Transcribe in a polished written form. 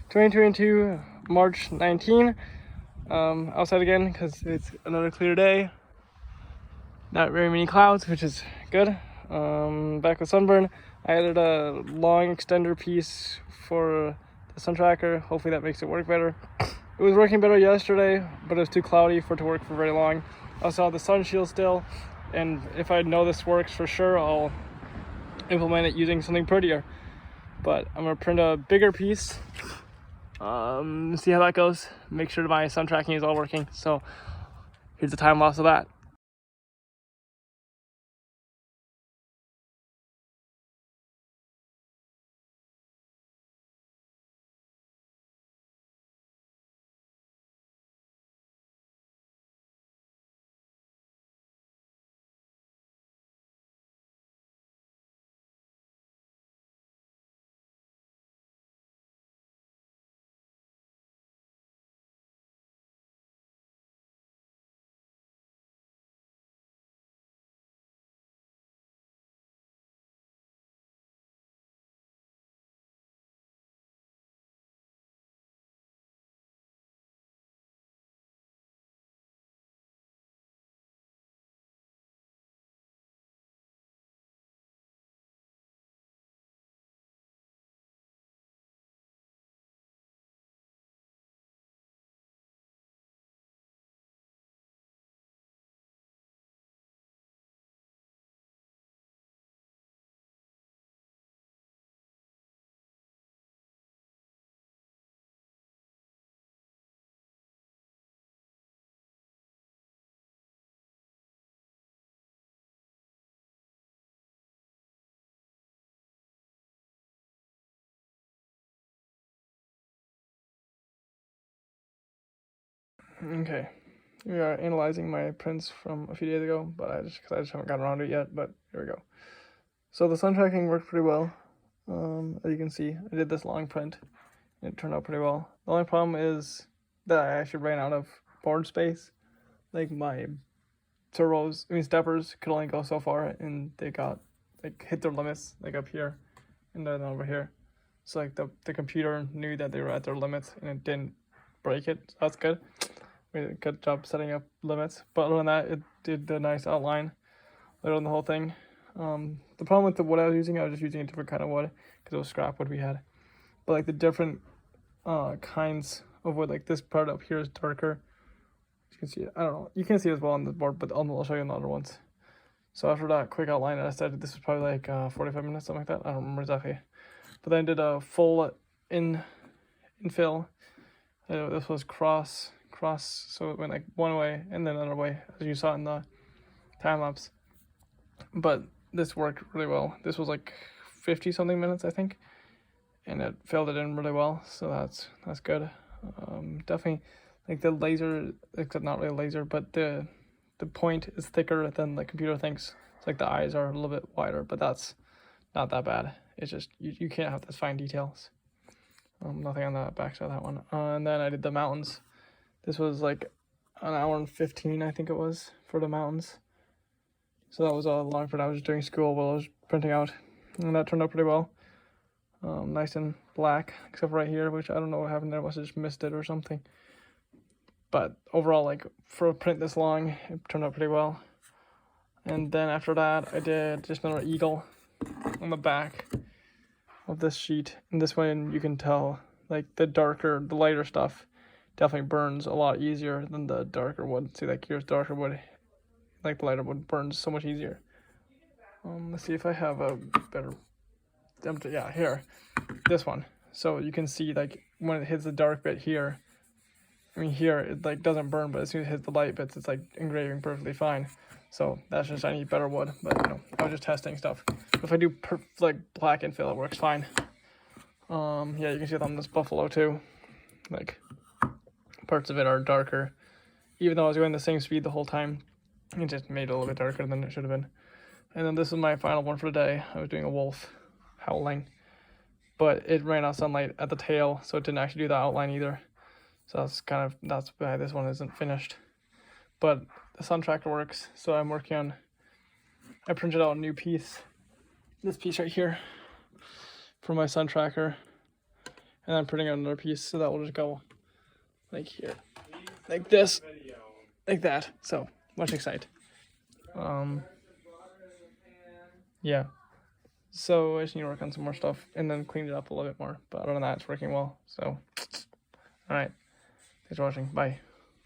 2022 March 19. Outside again because it's another clear day. Not very many clouds, which is good. Back with SunBurn. I added a long extender piece for the sun tracker. Hopefully that makes it work better. It was working better yesterday, but it was too cloudy for it to work for very long. I also have the sun shield still, and if I know this works for sure, I'll implement it using something prettier. But I'm gonna print a bigger piece, see how that goes. Make sure my sun tracking is all working. So here's the time lapse of that. Okay, we are analyzing my prints from a few days ago, but I just haven't gotten around to it yet. But here we go. So the sun tracking worked pretty well. As you can see, I did this long print, and it turned out pretty well. The only problem is that I actually ran out of board space. Like my steppers could only go so far, and they got hit their limits like up here, and then over here. So like the computer knew that they were at their limits, and it didn't break it. So that's good. We did a good job setting up limits, but other than that, it did a nice outline on the whole thing. The problem with the wood I was just using a different kind of wood because it was scrap wood we had. But like the different kinds of wood, like this part up here is darker. You can see it. I don't know. You can't see it as well on the board, but I'll show you in the other ones. So after that quick outline, I started. This was probably like 45 minutes, something like that. I don't remember exactly. But then I did a full infill. This was cross, so it went like one way and then another way, as you saw in the time lapse. But this worked really well. This was like 50 something minutes, I think, and it filled it in really well. So that's good. Definitely, like the laser, except not really laser, but the point is thicker than the computer thinks. It's like the eyes are a little bit wider, but that's not that bad. It's just you can't have those fine details. Nothing on the back side of that one. And then I did the mountains. This was like an hour and 15, I think it was, for the mountains. So that was a long print. I was just doing school while I was printing out, and that turned out pretty well. Nice and black, except for right here, which I don't know what happened there. I must have just missed it or something. But overall, like for a print this long, it turned out pretty well. And then after that, I did just another eagle on the back of this sheet. And this one, you can tell, like the lighter stuff definitely burns a lot easier than the darker wood. See, like here's darker wood, like the lighter wood burns so much easier. Let's see if I have a better, yeah, here, this one. So you can see like when it hits the dark bit here, I mean here it like doesn't burn, but as soon as it hits the light bits, it's like engraving perfectly fine. So that's just, I need better wood, but you know, I was just testing stuff. If I do like black infill, it works fine. Yeah, you can see it on this buffalo too. Like parts of it are darker, even though I was going the same speed the whole time. It just made it a little bit darker than it should have been. And then this is my final one for the day. I was doing a wolf howling, but it ran out of sunlight at the tail, so it didn't actually do the outline either. So that's why this one isn't finished. But the sun tracker works, so I printed out a new piece, this piece right here, for my sun tracker. and I'm printing out another piece, so that will just go like here, like this, like that. So much excited. Yeah. So I just need to work on some more stuff and then clean it up a little bit more. But other than that, it's working well. So, all right. Thanks for watching. Bye.